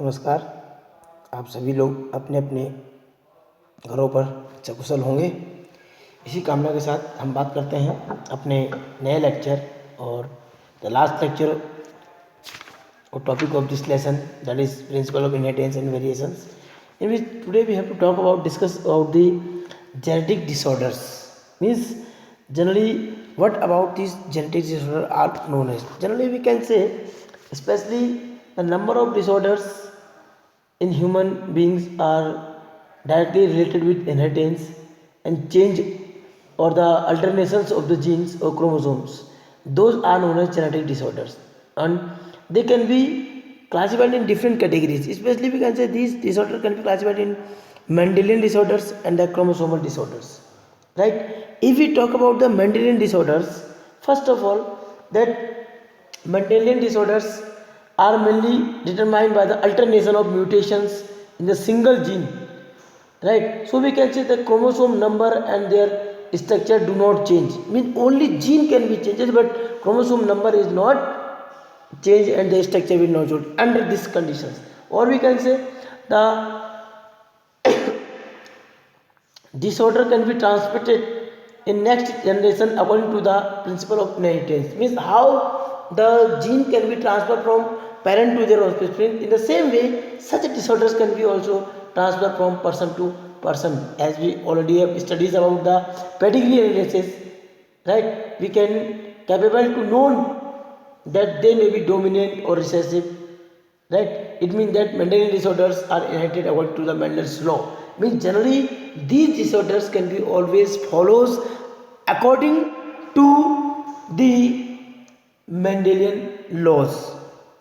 नमस्कार। आप सभी लोग अपने अपने घरों पर सकुशल होंगे, इसी कामना के साथ हम बात करते हैं अपने नए लेक्चर और द लास्ट लेक्चर और topic of this lesson, that is principle of inheritance and variations, in which today we have to talk about discuss about the genetic disorders. Means generally what about these genetic disorders are known as. Generally we can say, especially the number of disorders in human beings are directly related with inheritance and change or the alternations of the genes or chromosomes. Those are known as genetic disorders, and they can be classified in different categories. Especially we can say these disorders can be classified in Mendelian disorders and the chromosomal disorders. Right? If we talk about the Mendelian disorders, first of all, that Mendelian disorders are mainly determined by the alternation of mutations in the single gene. Right? So we can say the chromosome number and their structure do not change. Means only gene can be changed, but chromosome number is not change and the structure will not change under these conditions. Or we can say the disorder can be transmitted in next generation according to the principle of inheritance. Means how the gene can be transferred from parent to their offspring. In the same way, such disorders can be also transferred from person to person, as we already have studies about the pedigree analysis. Right? We can capable to know that they may be dominant or recessive. Right? It means that Mendelian disorders are inherited according to the Mendel's law. Means generally these disorders can be always follows according to the Mendelian laws.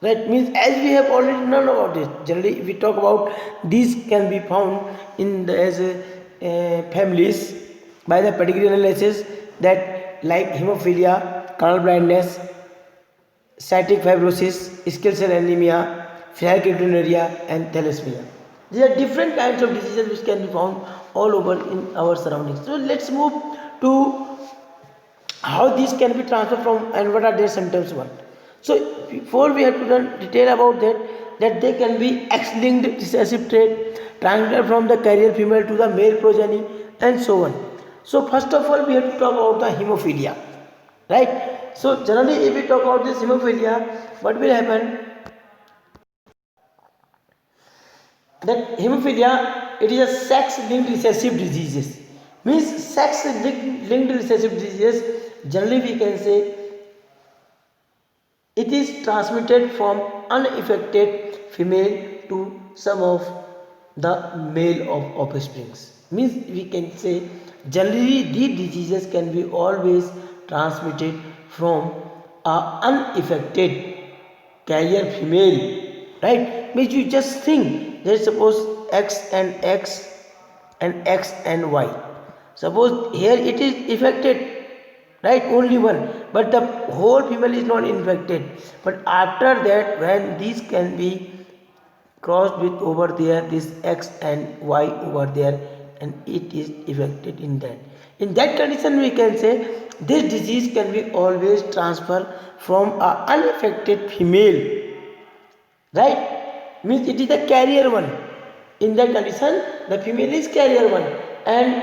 Right? Means as we have already known about it, generally if we talk about, these can be found in the as families by the pedigree analysis, that like hemophilia, color blindness, cystic fibrosis, sickle cell anemia, phenylketonuria, and thalassemia. These are different kinds of diseases which can be found all over in our surroundings. So let's move to how these can be transferred from and what are their symptoms. One. So before we have to learn detail about that they can be X-linked recessive trait, transferred from the carrier female to the male progeny, and so on. So first of all, we have to talk about the hemophilia. Right? So generally if we talk about this hemophilia, what will happen? That hemophilia, it is a sex-linked recessive diseases. Means sex-linked recessive diseases, generally we can say it is transmitted from unaffected female to some of the male of offsprings. Means we can say generally these diseases can be always transmitted from a unaffected carrier female. Right? Means you just think that suppose X and X and X and Y. Suppose here it is affected, right, only one, but the whole female is not infected. But after that, when these can be crossed with over there, this X and Y over there, and it is affected in that. In that condition, we can say this disease can be always transferred from a unaffected female. Right? Means it is the carrier one. In that condition, the female is carrier one, and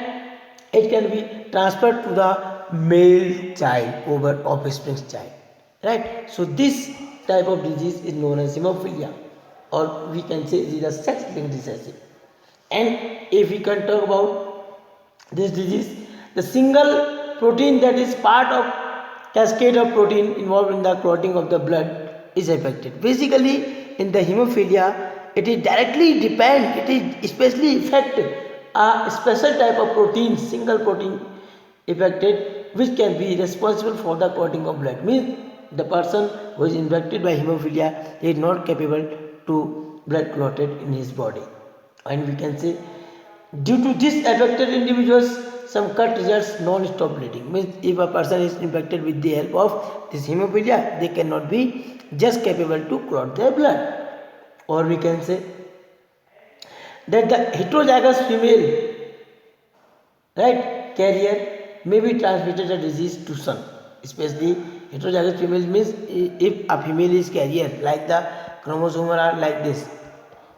it can be transferred to the male child over offspring's child. Right? So this type of disease is known as hemophilia, or we can say it is a sex-linked recessive. And if we can talk about this disease, the single protein that is part of cascade of protein involved in the clotting of the blood is affected. Basically, in the hemophilia, it is directly depend, it is especially affect a special type of protein, single protein affected, which can be responsible for the clotting of blood. Means the person who is infected by hemophilia is not capable to blood clotted in his body. And we can say due to this affected individuals, some cut results non-stop bleeding. Means if a person is infected with the help of this hemophilia, they cannot be just capable to clot their blood. Or we can say that the heterozygous female, right, carrier may be transmitted the disease to son. Especially heterozygous female means if a female is carrier, like the chromosomes are like this,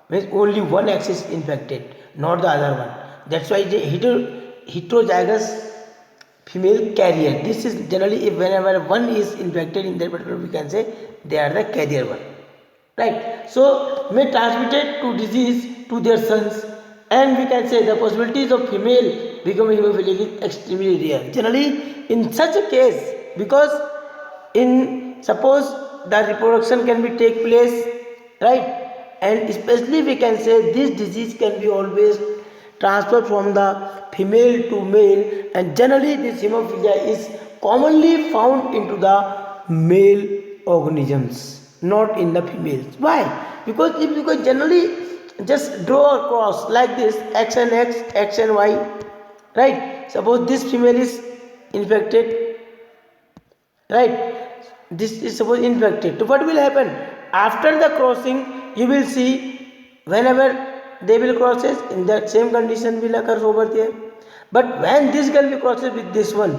means only one X is infected, not the other one. That's why the heterozygous female carrier. This is generally if whenever one is infected in that particular, we can say they are the carrier one, right? So may transmitted to disease to their sons, and we can say the possibilities of female becoming hemophilic is extremely rare. Generally in such a case, because in suppose the reproduction can be take place, right, and especially we can say this disease can be always transferred from the female to male, and generally this hemophilia is commonly found into the male organisms, not in the females. Why? Because generally just draw a cross like this, x and x, x and y, right? Suppose this female is infected, right, this is suppose infected, so what will happen after the crossing? You will see whenever they will crosses in that same condition will occur over there, but when this girl will crosses with this one,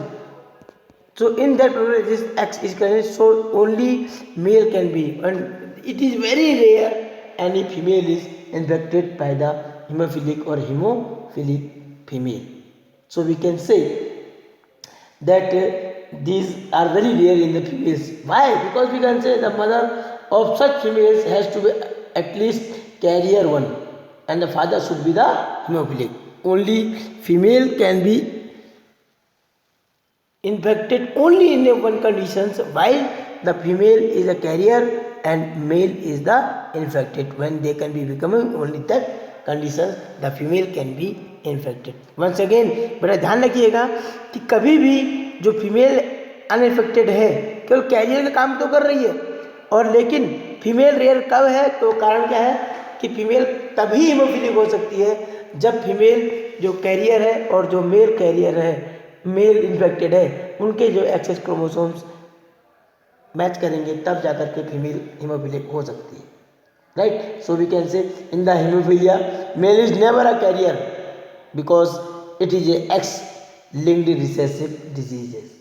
so in that process this X is connected, so only male can be, and it is very rare any female is infected by the hemophilic or hemophilic female. So we can say that these are very rare in the females. Why? Because we can say the mother of such females has to be at least carrier one, and the father should be the hemophilic. Only female can be infected only in one conditions, while the female is a carrier and male is the infected. When they can be becoming only that conditions, the female can be infected. Once again बड़ा ध्यान रखिएगा कि कभी भी जो female unaffected है केवल career का काम तो कर रही है, और लेकिन फीमेल रेयर कब है, तो कारण क्या है कि फीमेल तभी हीमोफिलिक हो सकती है जब फीमेल जो कैरियर है और जो मेल कैरियर है, मेल इन्फेक्टेड है, उनके जो एक्सेस क्रोमोसोम्स मैच करेंगे, तब जाकर के फीमेल हीमोफिलिक हो सकती है, right? So we can say in the haemophilia male is never a carrier because it is a X-linked recessive diseases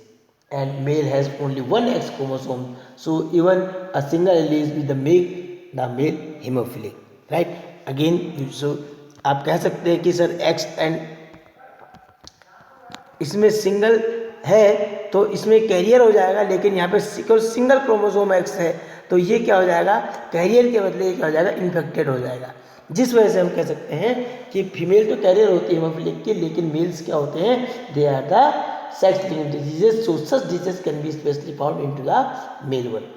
and male has only one X chromosome, so even a single allele will make the male hemophilic, right? Again, so आप कह सकते हैं कि sir X and इसमें single है तो इसमें career हो जाएगा, लेकिन यहाँ पे सिंगल क्रोमोसोम X है तो ये क्या हो जाएगा, कैरियर के बदले क्या हो जाएगा, इन्फेक्टेड हो जाएगा। जिस वजह से हम कह सकते हैं कि फीमेल तो कैरियर होती है हेमोफिलिक की, लेकिन मेल्स क्या होते हैं, they are the sex linked diseases, so such diseases can be specially found into the male one.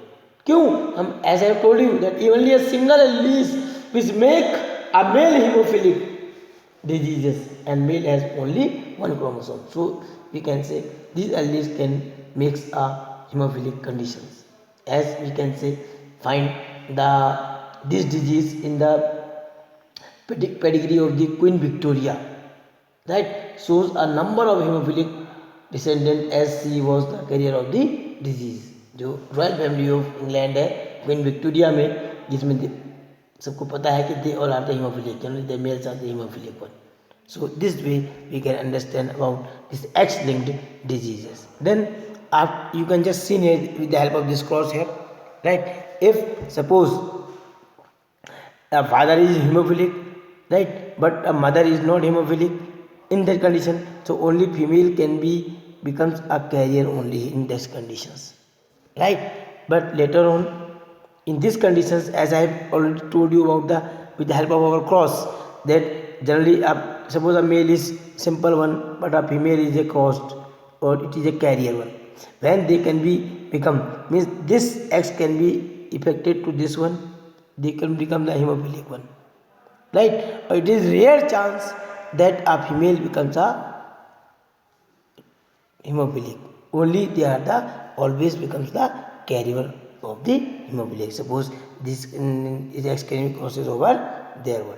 क्यों? हम as I have told you that only a single allele which make a male hemophilic diseases and male has only one chromosome, so we can say these alleles can make a hemophilic conditions. As we can say find this disease in the pedigree of the Queen Victoria, right, shows a number of hemophilic descendant as she was the carrier of the disease. जो royal family of England है Queen Victoria में, जिसमें सबको पता है कि they all are the haemophilic, only the males are the haemophilic one. So this way we can understand about this X-linked diseases. Then you can just see here with the help of this cross here, right? If suppose a father is hemophilic, right, but a mother is not hemophilic, in that condition, so only female can be becomes a carrier only in these conditions, right? But later on in these conditions, as I have already told you about with the help of our cross, that generally suppose a male is simple one but a female is a crossed or it is a carrier one, when they can be become, means this X can be affected to this one, they can become the hemophilic one, right? It is rare chance that a female becomes a hemophilic, only they are the always becomes the carrier of the hemophilic. Suppose this is X can be crosses over their one,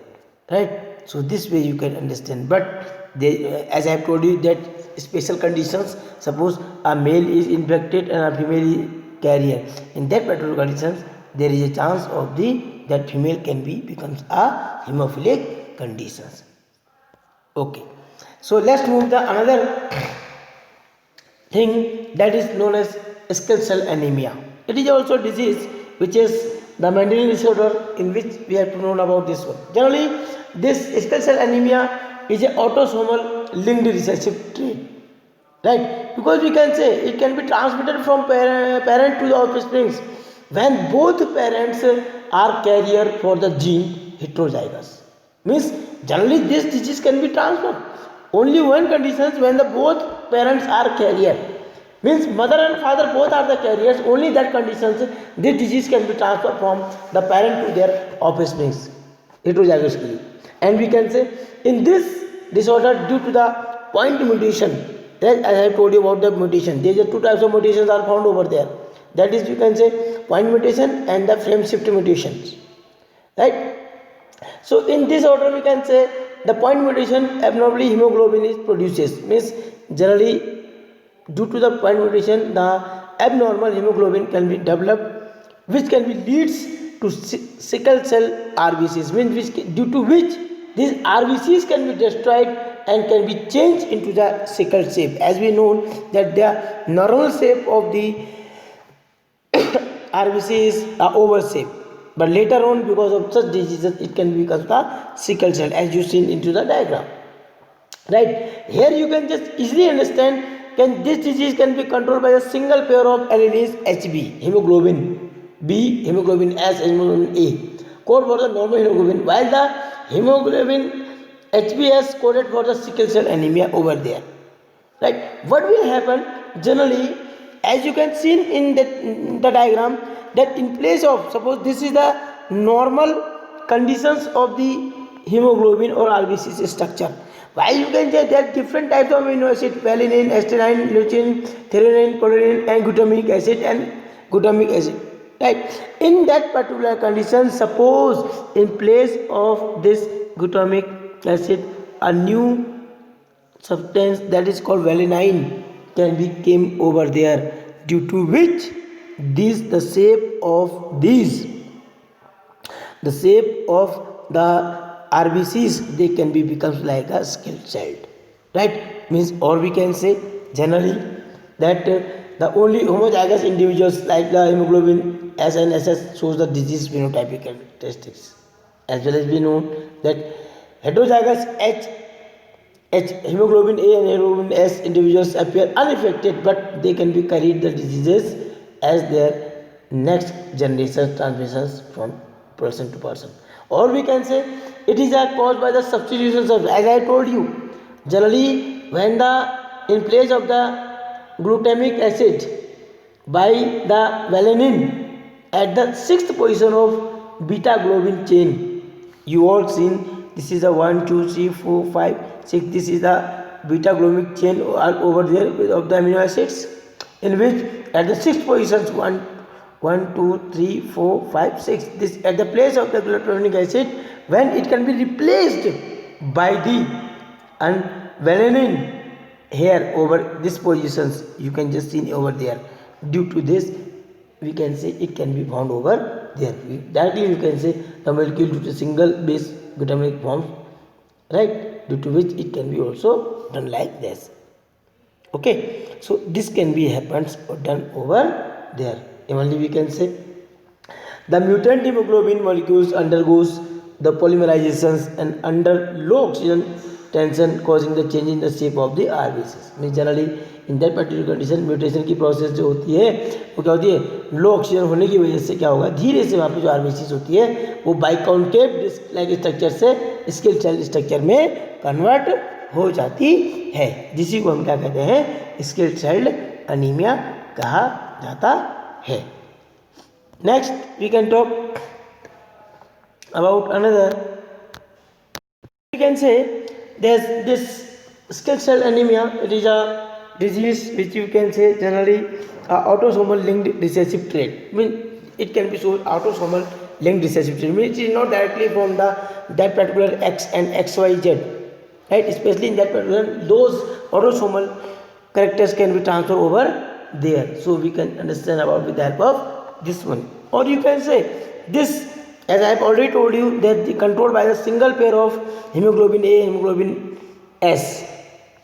right? So this way you can understand. But they, as I have told you that special conditions, suppose a male is infected and a female is carrier, in that particular conditions there is a chance of that female can be becomes a hemophilic conditions. Okay, so let's move the another thing that is known as sickle cell anemia. It is also disease which is the Mendelian disorder in which we have to know about this one. Generally, this sickle cell anemia is an autosomal linked recessive trait, right? Because we can say it can be transmitted from parent to the offspring when both parents are carrier for the gene heterozygous. Means generally this disease can be transferred only one conditions when the both parents are carrier. Means mother and father both are the carriers, only that conditions this disease can be transferred from the parent to their offspring heterozygously. And we can say in this disorder due to the point mutation, as I have told you about the mutation, there are two types of mutations are found over there. That is, you can say point mutation and the frame shift mutations, right? So in this order we can say the point mutation abnormally hemoglobin is produces. Means generally due to the point mutation the abnormal hemoglobin can be developed, which can be leads to sickle cell RBCs. Means due to which these RBCs can be destroyed and can be changed into the sickle shape. As we know that the normal shape of the RBC is oval shape, but later on because of such diseases it can become the sickle cell, as you seen into the diagram, right? Here you can just easily understand can this disease can be controlled by a single pair of alleles HB, hemoglobin B, hemoglobin S, hemoglobin A, code for the normal hemoglobin, while the hemoglobin HbS coded for the sickle cell anemia over there, right? What will happen generally, as you can see in the diagram, that in place of suppose this is the normal conditions of the hemoglobin or RBC structure, while you can say there are different types of amino acid, valine, adenine, leucine, threonine, choline and glutamic acid and glutamic acid, right? In that particular condition, suppose in place of this glutamic acid a new substance that is called valine can be came over there, due to which the shape of the RBCs they can be becomes like a sickle cell, right? Means, or we can say generally that the only homozygous individuals like the hemoglobin S and SS shows the disease phenotypic characteristics, as well as we know that heterozygous hemoglobin A and hemoglobin S individuals appear unaffected, but they can be carried the diseases as their next generation transmissions from person to person. Or we can say it is caused by the substitutions of, as I told you, generally when the in place of the glutamic acid by the valine at the 6th position of beta globin chain, you all seen this is a 1 2 3 4 5 6, this is the beta globin chain over there of the amino acids, in which at the 6th positions 1 2 3 4 5 6, this at the place of the glutamic acid, when it can be replaced by the valine here over these positions, you can just see over there. Due to this we can say it can be found over there. Directly you can say the molecule due to single base glutamic forms, right? Due to which it can be also done like this. Okay, so this can be happens or done over there. Only we can say the mutant hemoglobin molecules undergoes the polymerizations and under low oxygen tension, causing the change in the shape of the RBCs. Means generally in that particular condition mutation की process जो होती है वो क्या होती है, लो oxygen होने की वजह से क्या होगा, धीरे से वहाँ पे जो आरबीसीज होती है वो बाइकॉन्केव डिस्क लाइक स्ट्रक्चर से स्किल सेल स्ट्रक्चर में कन्वर्ट हो जाती है, जिसी को हम क्या कहते हैं, स्किल सेल्ड अनीमिया कहा जाता है. Next we can talk about another, we can say there's this sickle cell anemia. It is a disease which you can say generally autosomal linked recessive trait. I mean it can be shown autosomal linked recessive trait, which is not directly from that particular X and XYZ, right? Especially in that particular those autosomal characters can be transferred over there. So we can understand about with the help of this one. Or you can say this, as I have already told you, that the controlled by a single pair of hemoglobin A and hemoglobin S,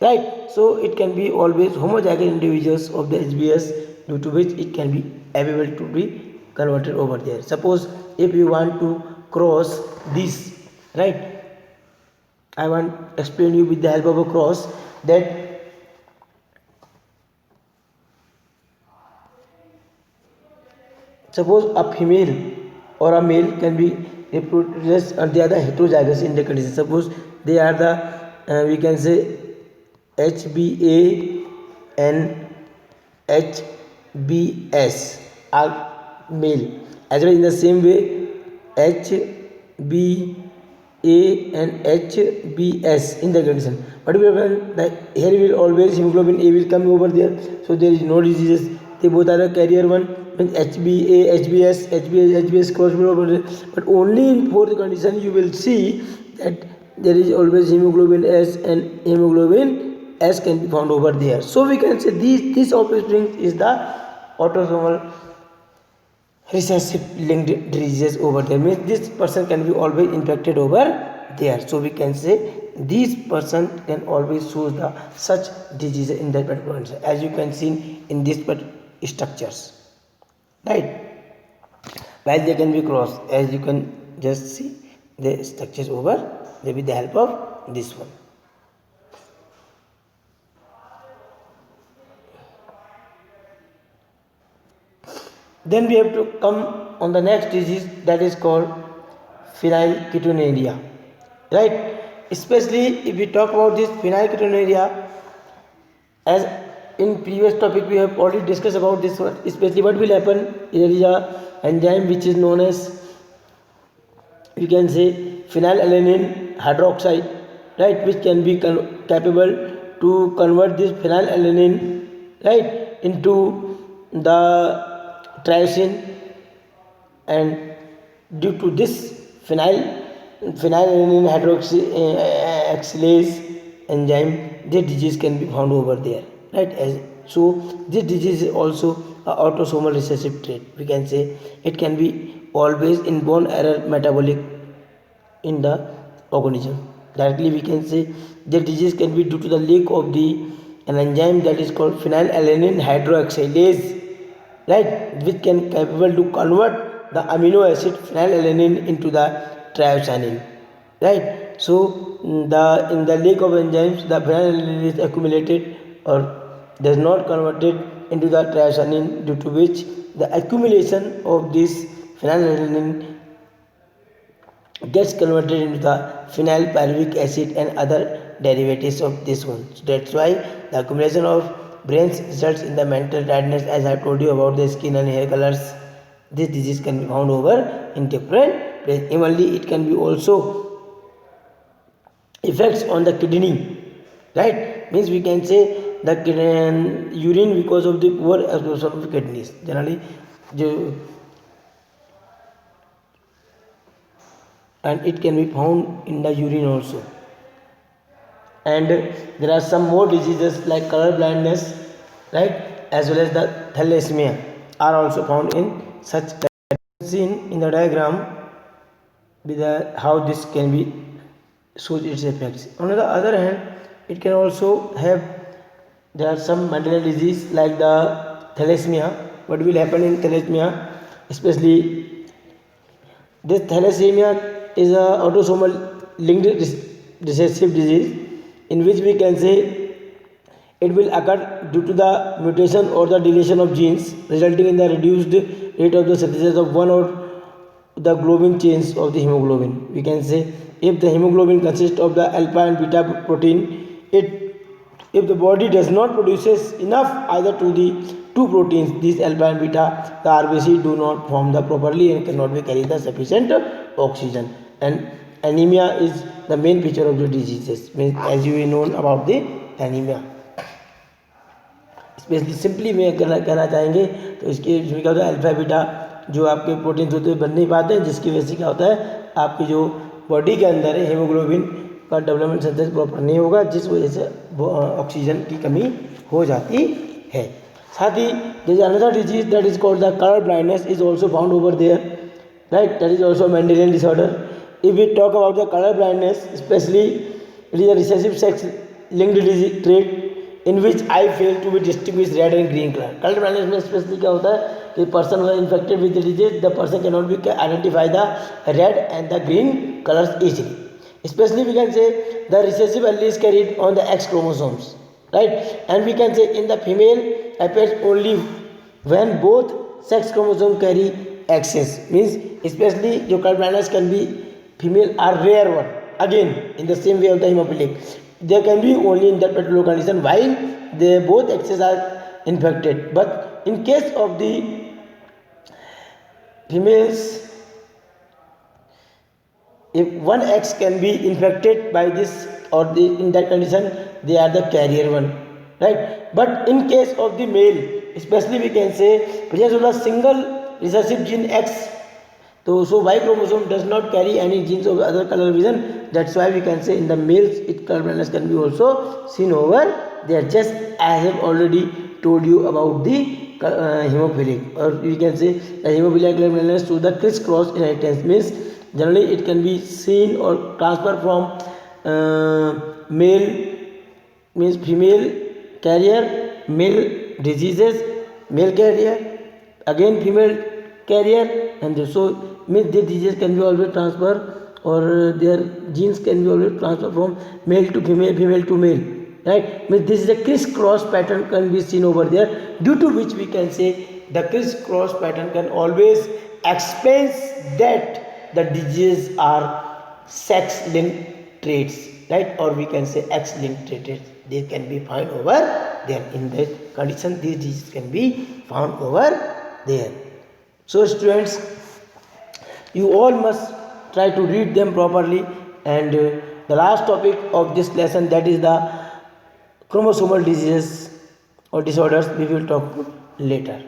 right? So it can be always homozygous individuals of the HbS, due to which it can be able to be converted over there. Suppose if you want to cross this, right? I want to explain you with the help of a cross that suppose a female or a male can be reproduced, or they are the heterozygous in the condition. Suppose they are the we can say HBA and HBS are male, as well in the same way HBA and HBS in the condition. But will happen that here will always hemoglobin A will come over there, so there is no diseases. They both are a carrier one, means HBA, HBS, HBS cross over there. But only in fourth condition you will see that there is always hemoglobin S and hemoglobin S can be found over there. So we can say this offspring is the autosomal recessive linked diseases over there, means this person can be always infected over there. So we can say this person can always show the such disease in that particular, as you can see in these structures, right? While they can be crossed, as you can just see the structures over there with the help of this one. Then we have to come on the next disease, that is called phenylketonuria, right? Especially if we talk about this phenylketonuria, as in previous topic we have already discussed about this one. Especially what will happen, there is a enzyme which is known as, you can say, phenylalanine hydroxide, right, which can be capable to convert this phenylalanine, right, into the triosin, and due to this phenylalanine hydroxylase enzyme, the disease can be found over there, right? So this disease is also a autosomal recessive trait. We can say it can be always inborn error metabolic in the organism. Directly we can say the disease can be due to the lack of an enzyme that is called phenylalanine hydroxylase, right, which can capable to convert the amino acid phenylalanine into the triosanin, right? So in the lack of enzymes, the phenylalanine is accumulated or does not converted into the triosanin, due to which the accumulation of this phenylalanine gets converted into the phenylpyruvic acid and other derivatives of this one. So that's why the accumulation of brains results in the mental tiredness, as I told you about the skin and hair colors. This disease can be found over in different places. Evenly, it can be also effects on the kidney, right? Means we can say the urine, because of the poor absorption of kidneys generally, and it can be found in the urine also. And there are some more diseases like color blindness, right, as well as the thalassemia are also found in such. Seen in the diagram with how this can be shows its effects. On the other hand, it can also have, there are some Mendelian disease like the thalassemia. What will happen in thalassemia, especially this thalassemia is a autosomal linked recessive disease, in which we can say it will occur due to the mutation or the deletion of genes, resulting in the reduced rate of the synthesis of one or the globin chains of the hemoglobin. We can say if the hemoglobin consists of the alpha and beta protein, if the body does not produces enough either to the two proteins, these alpha and beta, the RBC do not form the properly and cannot be carry the sufficient oxygen. And anemia is the main feature of the diseases, means as you know about the anemia. Specially simply में कहना चाहेंगे तो इसके इसमें क्या होता है, alpha beta जो आपके प्रोटीन्स होते हैं बन नहीं पाते हैं, जिसकी वजह से क्या होता है आपकी जो बॉडी के अंदर है हीमोग्लोबिन का डेवलपमेंट सिंथेसिस प्रॉपर नहीं होगा, जिस वजह से ऑक्सीजन की कमी हो जाती है. साथ ही there is another disease that is called the colour blindness is also found over there, right, that is also Mendelian disorder. If we talk about the colour blindness, specially it is a recessive sex linked disease trait in which I fail to be distinguish red and green color. Colour blindness में specially क्या होता है the person who is infected with the disease, the person cannot be identify the red and the green colors easily. Especially we can say the recessive allele is carried on the X chromosomes, right? And we can say in the female appears only when both sex chromosome carry X's, means especially जो color blindness can be female are rare one. Again in the same way of the hemophilic, there can be only in that particular condition while they both X's are infected. But in case of the females, if one X can be infected by this or the in that condition they are the carrier one, right? But in case of the male, especially we can say presence of the single recessive gene X, so Y chromosome does not carry any genes of other color vision. That's why we can say in the males it color blindness can be also seen over there, just as I have already told you about the hemophilic, or we can say the hemophiliac color blindness through the crisscross inheritance, means generally it can be seen or transferred from male, means female carrier, male diseases, male carrier, again female carrier, and so means the disease can be always transferred or their genes can be always transferred from male to female, female to male, right? Means this is a crisscross pattern can be seen over there, due to which we can say the crisscross pattern can always explains that the diseases are sex linked traits, right? Or we can say X linked traits, they can be found over there. In that condition these diseases can be found over there. So students, you all must try to read them properly, and the last topic of this lesson, that is the chromosomal diseases or disorders, we will talk later.